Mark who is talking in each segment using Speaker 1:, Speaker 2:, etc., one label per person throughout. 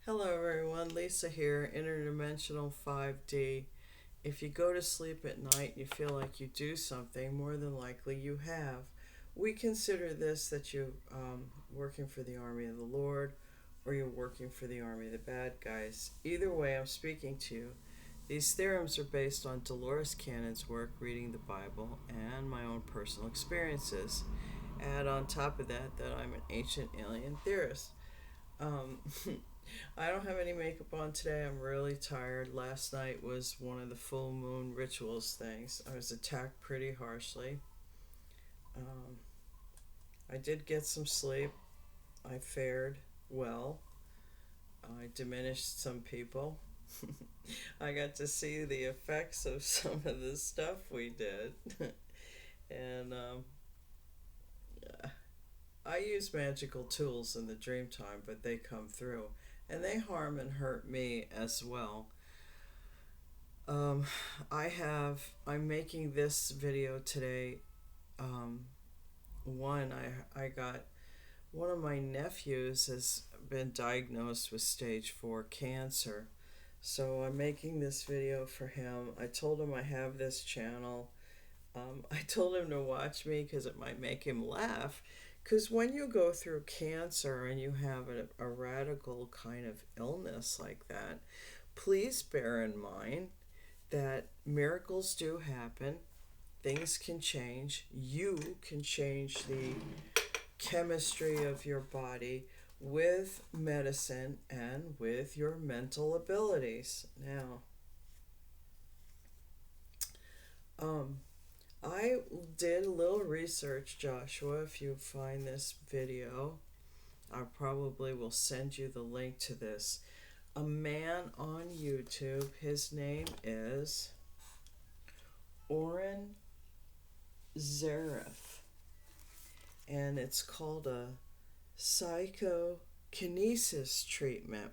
Speaker 1: Hello everyone, Lisa here, Interdimensional 5D. If you go to sleep at night and you feel like you do something, more than likely you have. We consider this that you're working for the army of the Lord or you're working for the army of the bad guys. Either way, I'm speaking to you. These theorems are based on Dolores Cannon's work reading the Bible and my own personal experiences. Add on top of that I'm an ancient alien theorist. Um, I don't have any makeup on today. I'm really tired. Last night was one of the full moon rituals things. I was attacked pretty harshly. Um, I did get some sleep. I fared well. I diminished some people. I got to see the effects of some of the stuff we did. and I use magical tools in the dream time, but they come through. And they harm and hurt me as well. Um, I'm making this video today. Um, I got one of my nephews has been diagnosed with stage 4 cancer. So I'm making this video for him. I told him I have this channel. I told him to watch me because it might make him laugh. Because when you go through cancer and you have a radical kind of illness like that, please bear in mind that miracles do happen. Things can change. You can change the chemistry of your body with medicine and with your mental abilities. Now, I did a little research, Joshua. If you find this video, I probably will send you the link to this. A man on YouTube, his name is Oren Zarif, and it's called a psychokinesis treatment.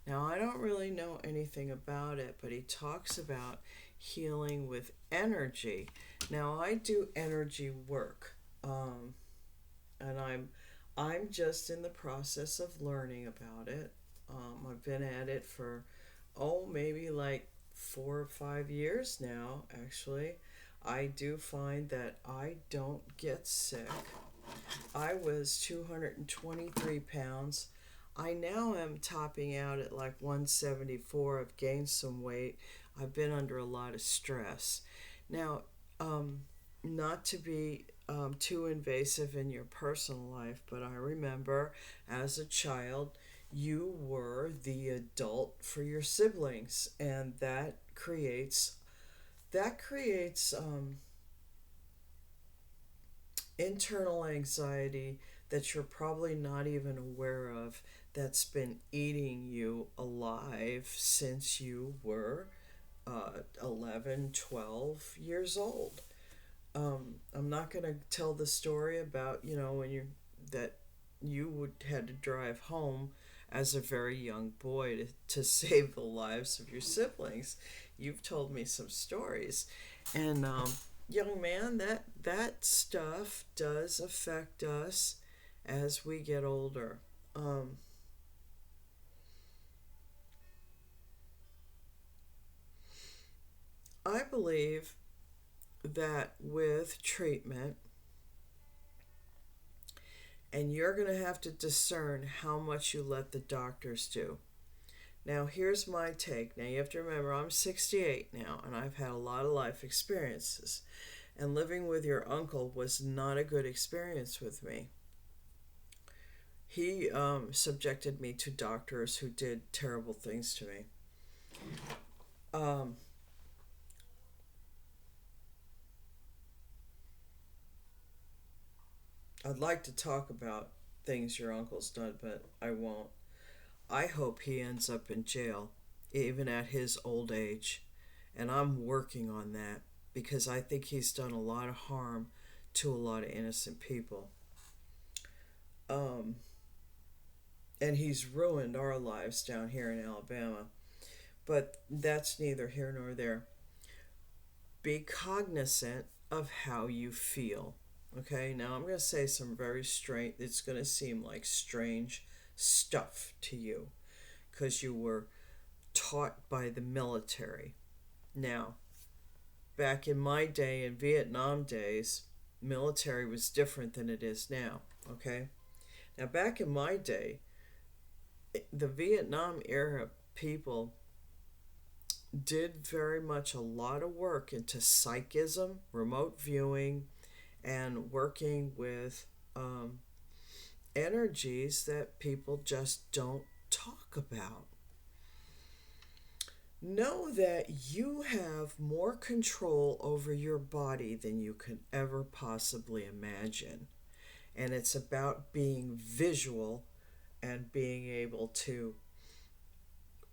Speaker 1: Now, I don't really know anything about it, but he talks about healing with energy. Now, I do energy work, and I'm just in the process of learning about it. I've been at it for maybe like 4 or 5 years now. Actually, I do find that I don't get sick. I was 223 pounds. I now am topping out at like 174. I've gained some weight. I've been under a lot of stress. Now, not to be too invasive in your personal life, but I remember as a child, you were the adult for your siblings, and that creates internal anxiety that you're probably not even aware of, that's been eating you alive since you were 11, 12 years old. I'm not going to tell the story about, when that you would had to drive home as a very young boy to save the lives of your siblings. You've told me some stories. And young man, that stuff does affect us as we get older. I believe that with treatment, and you're going to have to discern how much you let the doctors do. Now, here's my take. Now, you have to remember, I'm 68 now, and I've had a lot of life experiences. And living with your uncle was not a good experience with me. He subjected me to doctors who did terrible things to me. Um, I'd like to talk about things your uncle's done, but I won't. I hope he ends up in jail, even at his old age. And I'm working on that because I think he's done a lot of harm to a lot of innocent people. Um, and he's ruined our lives down here in Alabama. But that's neither here nor there. Be cognizant of how you feel. Okay, now I'm going to say some very strange, it's going to seem like strange stuff to you. because you were taught by the military. Now, back in my day, in Vietnam days, military was different than it is now, okay? Now, back in my day, the Vietnam era people did very much a lot of work into psychism, remote viewing, and working with energies that people just don't talk about. Know that you have more control over your body than you can ever possibly imagine. And it's about being visual and being able to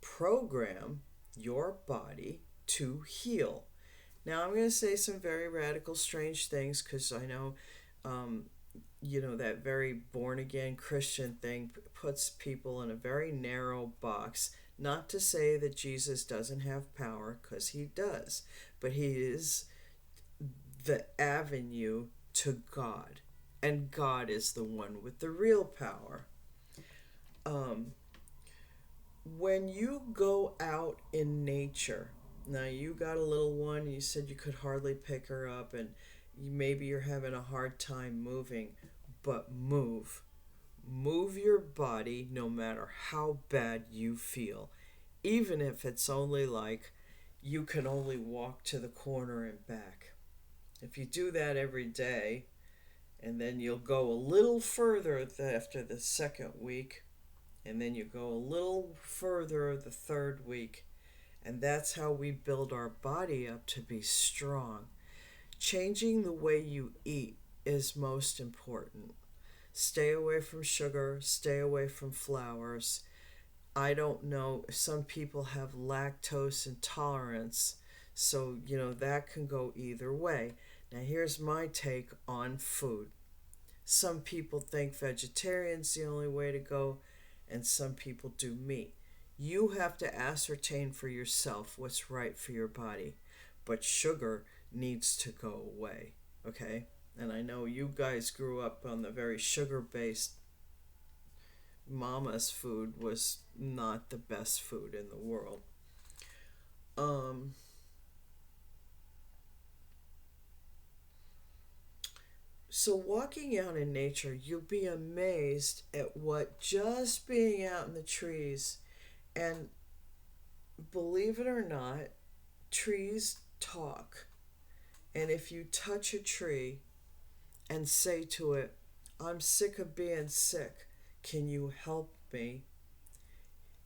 Speaker 1: program your body to heal. Now, I'm going to say some very radical, strange things because I know, that very born again Christian thing puts people in a very narrow box. Not to say that Jesus doesn't have power, because he does, but he is the avenue to God, and God is the one with the real power. Um, when you go out in nature, now you got a little one, you said you could hardly pick her up, and maybe you're having a hard time moving, but move. Move your body no matter how bad you feel. Even if it's only like you can only walk to the corner and back. If you do that every day, and then you'll go a little further after the second week, and then you go a little further the third week, and that's how we build our body up to be strong. Changing the way you eat is most important. Stay away from sugar, stay away from flours. I don't know, some people have lactose intolerance, so that can go either way. Now, here's my take on food. Some people think vegetarian's the only way to go, and some people do meat. You have to ascertain for yourself what's right for your body, but sugar needs to go away, okay? And I know you guys grew up on the very sugar-based. Mama's food was not the best food in the world. So walking out in nature, you'll be amazed at what just being out in the trees, and believe it or not, trees talk. And if you touch a tree and say to it, I'm sick of being sick, can you help me?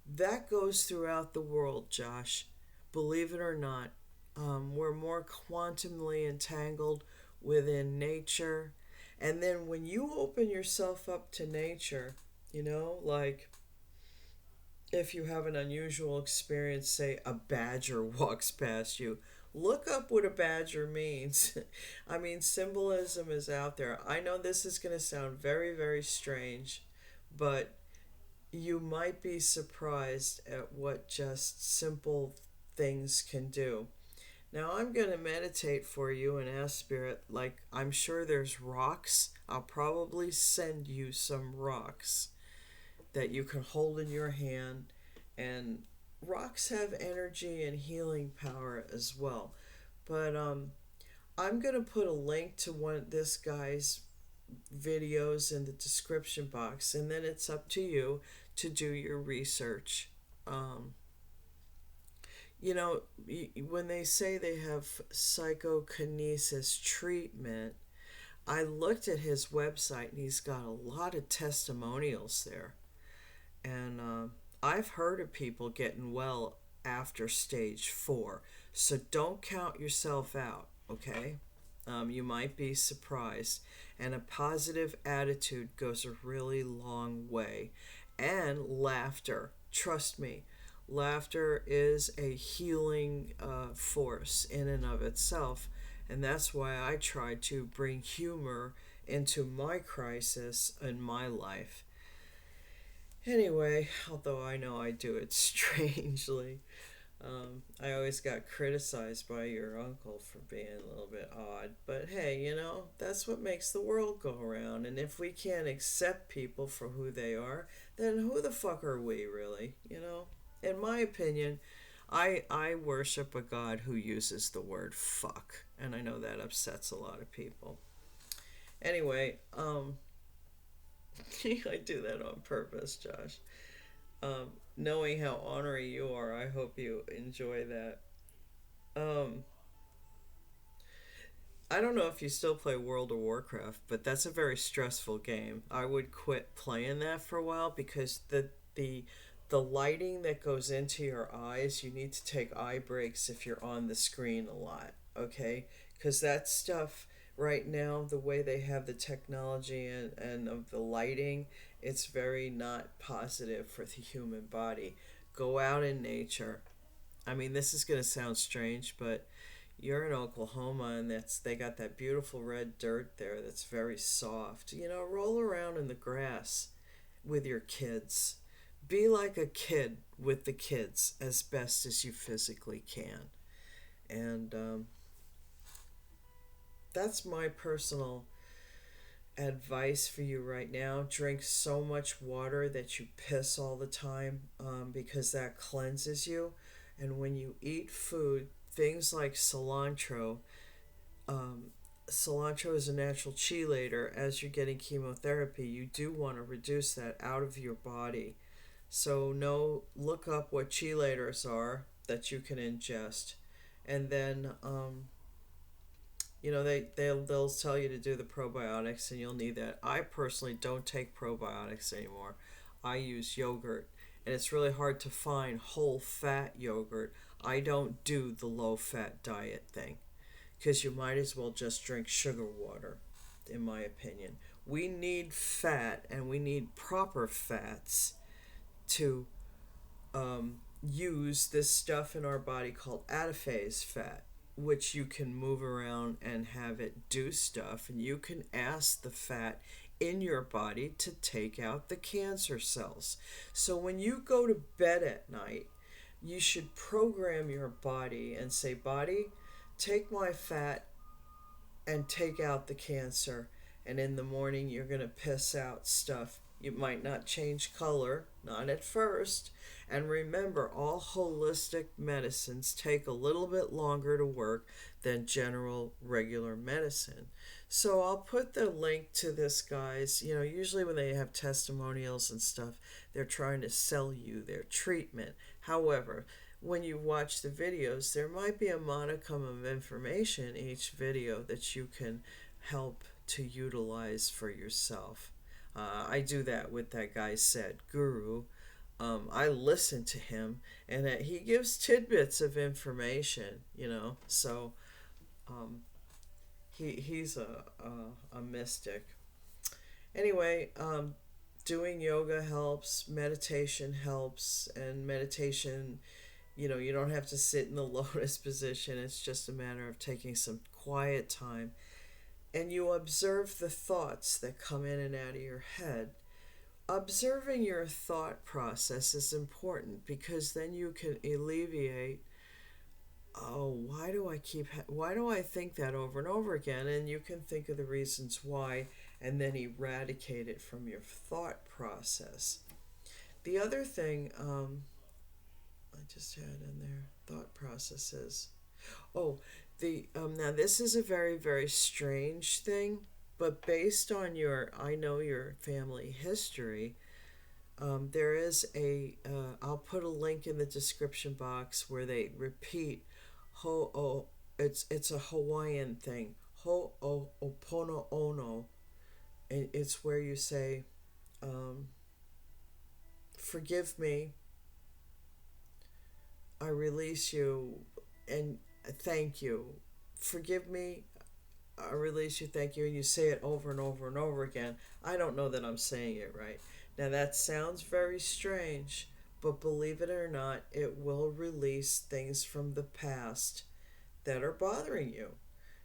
Speaker 1: That goes throughout the world, Josh. Believe it or not, we're more quantumly entangled within nature. And then when you open yourself up to nature, like if you have an unusual experience, say a badger walks past you, look up what a badger means. I mean, symbolism is out there. I know this is going to sound very, very strange, but you might be surprised at what just simple things can do. Now, I'm going to meditate for you and ask Spirit, like, I'm sure there's rocks. I'll probably send you some rocks that you can hold in your hand. And rocks have energy and healing power as well. But I'm going to put a link to one of this guy's videos in the description box, and then it's up to you to do your research. When they say they have psychokinesis treatment, I looked at his website and he's got a lot of testimonials there. And I've heard of people getting well after stage 4. So don't count yourself out, okay? You might be surprised. And a positive attitude goes a really long way. And laughter. Trust me, laughter is a healing force in and of itself. And that's why I try to bring humor into my crisis in my life. Anyway, although I know I do it strangely, I always got criticized by your uncle for being a little bit odd. But hey, that's what makes the world go around. And if we can't accept people for who they are, then who the fuck are we, really? In my opinion, I worship a God who uses the word fuck, and I know that upsets a lot of people. Anyway, I do that on purpose, Josh. Knowing how ornery you are, I hope you enjoy that. Um, I don't know if you still play World of Warcraft, but that's a very stressful game. I would quit playing that for a while because the lighting that goes into your eyes, you need to take eye breaks if you're on the screen a lot, okay? Because that stuff right now, the way they have the technology and of the lighting, it's very not positive for the human body. Go out in nature. I mean, this is going to sound strange, but you're in Oklahoma and they got that beautiful red dirt there that's very soft. You know, roll around in the grass with your kids. Be like a kid with the kids as best as you physically can. And that's my personal advice for you right now. Drink so much water that you piss all the time, because that cleanses you. And when you eat food, things like um, cilantro is a natural chelator. As you're getting chemotherapy, you do want to reduce that out of your body. So look up what chelators are that you can ingest, and then they'll tell you to do the probiotics, and you'll need that. I personally don't take probiotics anymore. I use yogurt, and it's really hard to find whole fat yogurt. I don't do the low fat diet thing because you might as well just drink sugar water, in my opinion. We need fat, and we need proper fats to use this stuff in our body called adipose fat, which you can move around and have it do stuff, and you can ask the fat in your body to take out the cancer cells. So when you go to bed at night, you should program your body and say, body, take my fat and take out the cancer. And in the morning, you're going to piss out stuff. You might not change color, not at first. And remember, all holistic medicines take a little bit longer to work than general regular medicine. So I'll put the link to this, guys. You know, usually when they have testimonials and stuff, they're trying to sell you their treatment. However, when you watch the videos, there might be a modicum of information in each video that you can help to utilize for yourself. I do that with that guy said Guru. I listen to him, and he gives tidbits of information, So he's a mystic. Anyway, doing yoga helps, meditation helps, and meditation, you don't have to sit in the lotus position. It's just a matter of taking some quiet time, and you observe the thoughts that come in and out of your head. Observing your thought process is important because then you can alleviate, oh, why do I think that over and over again? And you can think of the reasons why and then eradicate it from your thought process. The other thing I just had in there, thought processes. Oh, the now this is a very, very strange thing, but based on I know your family history, there is I'll put a link in the description box where they repeat it's a Hawaiian thing, opono ono, and it's where you say, forgive me, I release you, and thank you. Forgive me, I release you, thank you, and you say it over and over and over again. I don't know that I'm saying it right. Now that sounds very strange, but believe it or not, it will release things from the past that are bothering you.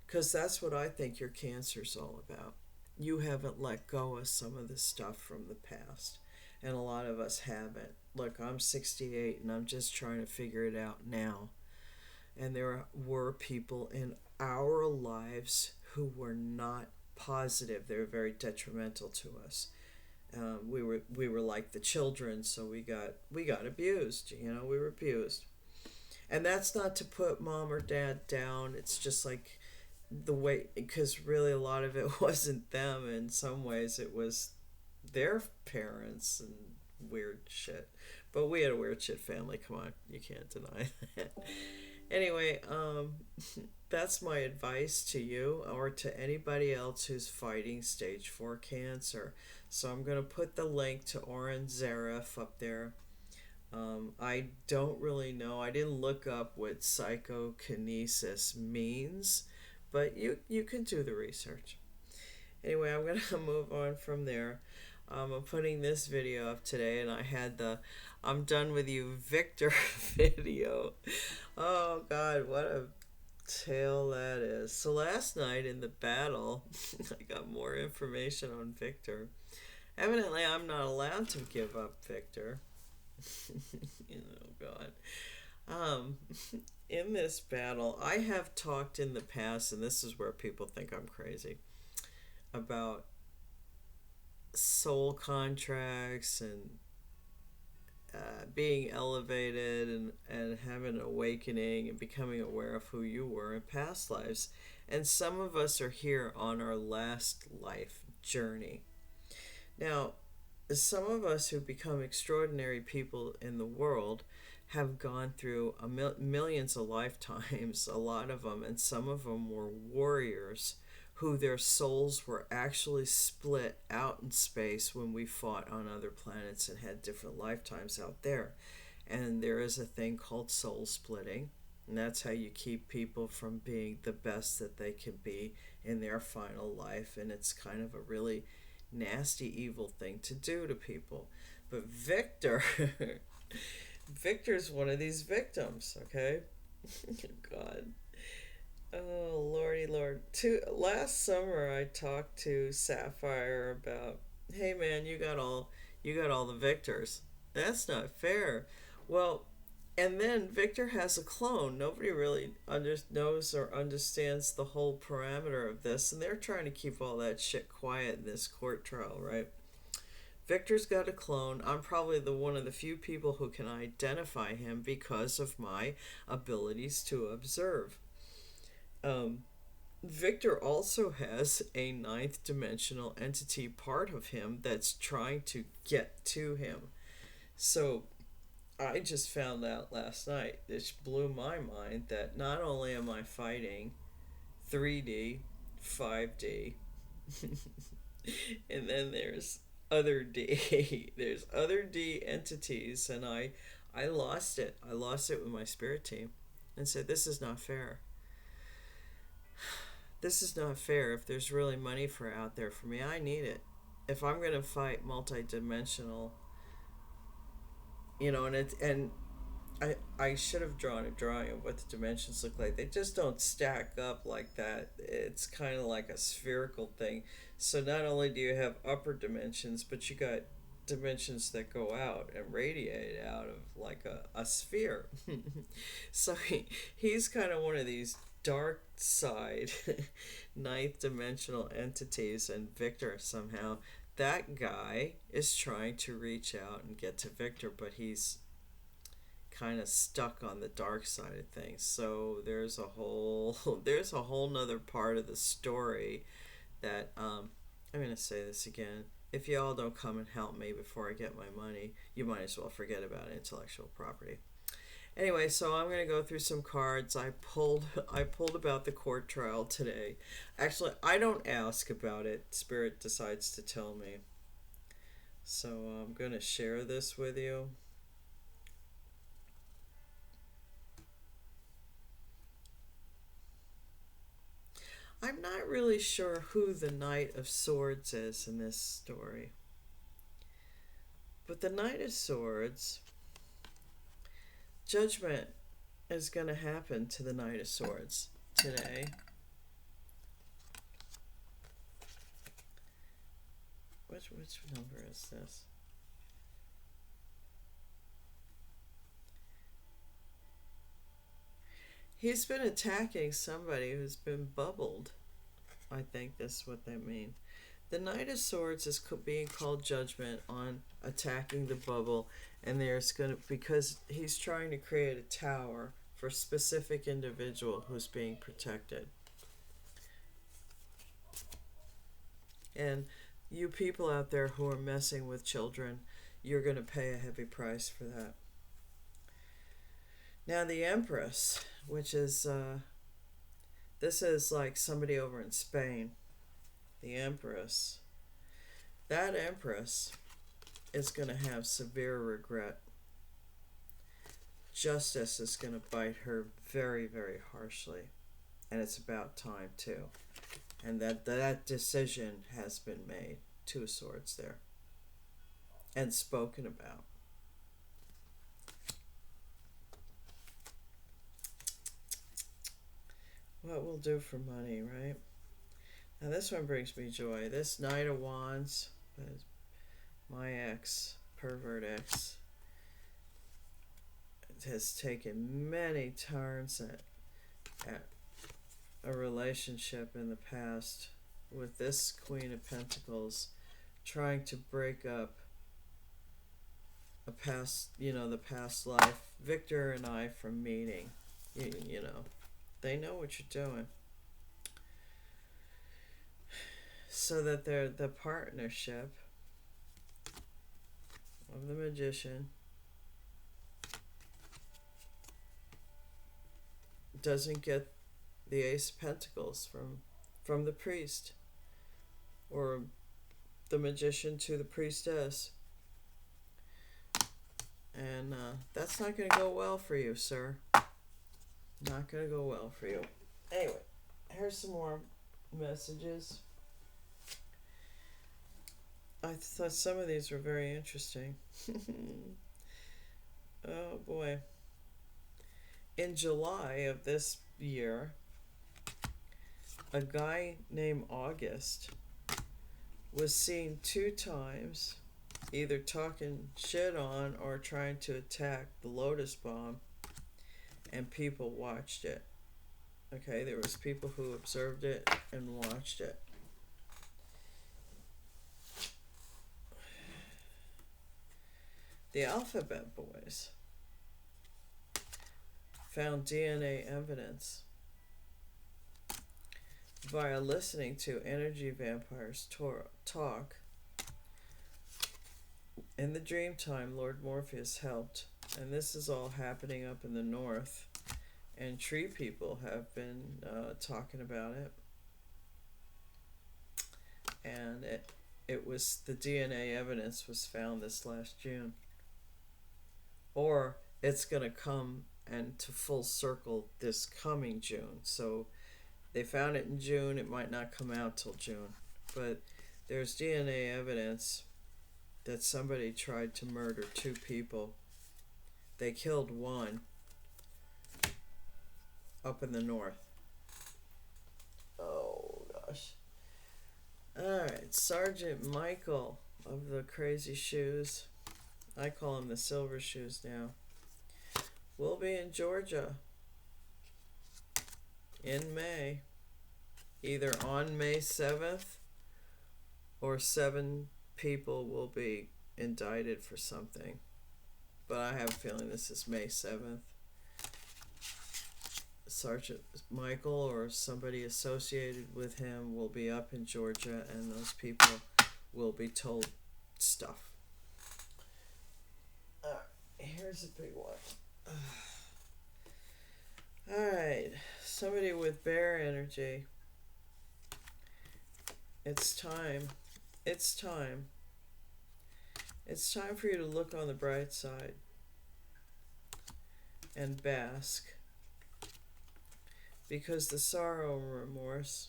Speaker 1: Because that's what I think your cancer's all about. You haven't let go of some of the stuff from the past, and a lot of us haven't. Look, I'm 68 and I'm just trying to figure it out now. And there were people in our lives who were not positive. They were very detrimental to us. We were like the children, so we got abused. We were abused, and that's not to put mom or dad down. It's just like the way, because really a lot of it wasn't them. In some ways, it was their parents and weird shit. But we had a weird shit family. Come on, you can't deny that. Anyway, that's my advice to you or to anybody else who's fighting stage 4 cancer. So I'm going to put the link to Oren Zarif up there. I don't really know. I didn't look up what psychokinesis means, but you can do the research. Anyway, I'm going to move on from there. I'm putting this video up today, and I had the I'm done with you Victor video. Oh God, what a tale that is. So last night in the battle, I got more information on Victor. Evidently, I'm not allowed to give up Victor. Oh God. Um, in this battle, I have talked in the past, and this is where people think I'm crazy, about soul contracts and being elevated and having an awakening and becoming aware of who you were in past lives. And some of us are here on our last life journey. Now, some of us who become extraordinary people in the world have gone through millions of lifetimes, a lot of them, and some of them were warriors who their souls were actually split out in space when we fought on other planets and had different lifetimes out there. And there is a thing called soul splitting, and that's how you keep people from being the best that they can be in their final life. And it's kind of a really nasty, evil thing to do to people. But Victor's one of these victims, okay? God. Oh, Lordy Lord. Last summer I talked to Sapphire about, hey man, you got all the Victors. That's not fair. Well, and then Victor has a clone. Nobody really knows or understands the whole parameter of this, and they're trying to keep all that shit quiet in this court trial, right? Victor's got a clone. I'm probably one of the few people who can identify him because of my abilities to observe. Victor also has a ninth dimensional entity part of him that's trying to get to him. So I just found out last night, this blew my mind, that not only am I fighting 3D, 5D, and then there's other D. There's other D entities, and I lost it. I lost it with my spirit team and said, this is not fair. This is not fair. If there's really money for out there for me, I need it. If I'm going to fight multi-dimensional, and I should have drawn a drawing of what the dimensions look like. They just don't stack up like that. It's kind of like a spherical thing. So not only do you have upper dimensions, but you got dimensions that go out and radiate out of like a sphere. So he's kind of one of these dark side ninth dimensional entities, and Victor somehow, that guy is trying to reach out and get to Victor, but he's kind of stuck on the dark side of things. So there's a whole nother part of the story that I'm gonna say this again. If y'all don't come and help me before I get my money, you might as well forget about intellectual property. Anyway, so I'm gonna go through some cards. I pulled about the court trial today. Actually, I don't ask about it. Spirit decides to tell me. So I'm gonna share this with you. I'm not really sure who the Knight of Swords is in this story. But the Knight of Swords, judgment is going to happen to the Knight of Swords today. Which number is this? He's been attacking somebody who's been bubbled. I think that's what they mean. The Knight of Swords is being called judgment on attacking the bubble, and there's going to, because he's trying to create a tower for a specific individual who's being protected. And you people out there who are messing with children, you're going to pay a heavy price for that. Now the Empress, which is, this is like somebody over in Spain. The Empress. That Empress is going to have severe regret. Justice is going to bite her very, very harshly. And it's about time too. And that decision has been made. 2 of Swords there. And spoken about. What we'll do for money, right? Now this one brings me joy. This Knight of Wands, my ex, pervert ex, has taken many turns at a relationship in the past with this Queen of Pentacles, trying to break up a past, the past life. Victor and I from meeting, you know, they know what you're doing. So that the partnership of the Magician doesn't get the Ace of Pentacles from the priest, or the Magician to the Priestess. And that's not going to go well for you, sir. Not going to go well for you. Anyway, here's some more messages. I thought some of these were very interesting. Oh boy. In July of this year, a guy named August was seen 2 times either talking shit on or trying to attack the Lotus Bomb, and people watched it. Okay, there was people who observed it and watched it. The Alphabet Boys found DNA evidence via listening to energy vampires talk. In the dream time, Lord Morpheus helped, and this is all happening up in the north, and tree people have been talking about it. And it was, the DNA evidence was found this last June. Or it's going to come and to full circle this coming June. So they found it in June. It might not come out till June. But there's DNA evidence that somebody tried to murder 2 people. They killed 1 up in the north. Oh, gosh. Alright, Sergeant Michael of the Crazy Shoes. I call him the Silver Shoes now. We'll be in Georgia in May, either on May 7th or 7 people will be indicted for something. But I have a feeling this is May 7th. Sergeant Michael or somebody associated with him will be up in Georgia, and those people will be told stuff. Here's a big one. Alright, somebody with bear energy. It's time. It's time. It's time for you to look on the bright side and bask. Because the sorrow and remorse,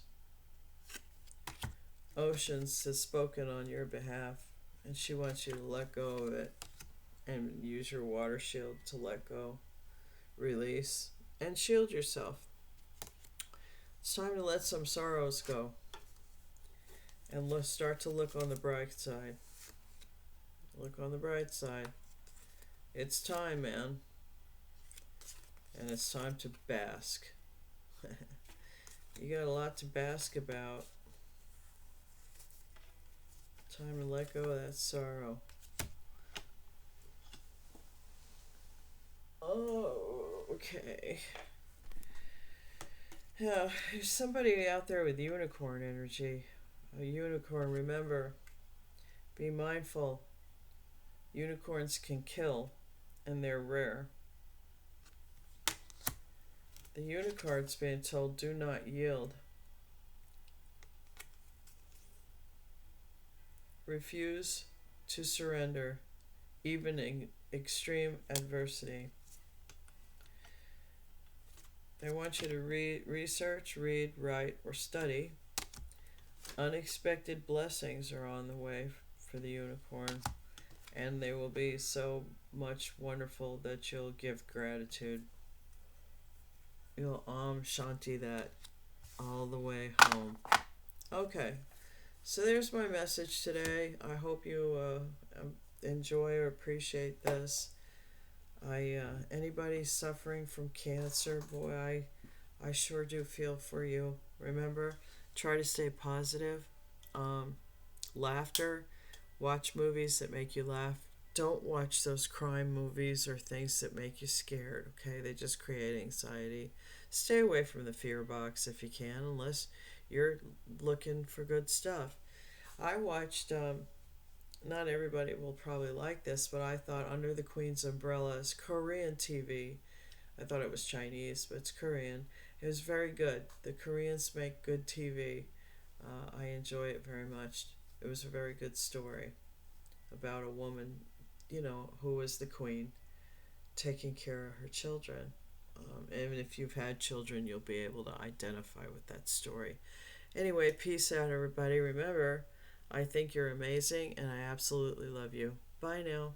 Speaker 1: Oceans has spoken on your behalf, and she wants you to let go of it and use your water shield to let go, release, and shield yourself. It's time to let some sorrows go and start to look on the bright side. Look on the bright side. It's time, man. And it's time to bask. You got a lot to bask about. Time to let go of that sorrow. Oh, okay. Yeah, there's somebody out there with unicorn energy. A unicorn, remember, be mindful. Unicorns can kill, and they're rare. The unicorn's being told, do not yield. Refuse to surrender, even in extreme adversity. They want you to research, read, write, or study. Unexpected blessings are on the way for the unicorn, and they will be so much wonderful that you'll give gratitude. You'll Shanti that all the way home. Okay, so there's my message today. I hope you enjoy or appreciate this. Anybody suffering from cancer, boy, I sure do feel for you. Remember, try to stay positive. Laughter. Watch movies that make you laugh. Don't watch those crime movies or things that make you scared, okay? They just create anxiety. Stay away from the fear box if you can, unless you're looking for good stuff. I watched, not everybody will probably like this, but I thought Under the Queen's Umbrella is Korean TV. I thought it was Chinese, but it's Korean. It was very good. The Koreans make good TV. I enjoy it very much. It was a very good story about a woman, who was the queen, taking care of her children. And if you've had children, you'll be able to identify with that story. Anyway, peace out, everybody. Remember, I think you're amazing, and I absolutely love you. Bye now.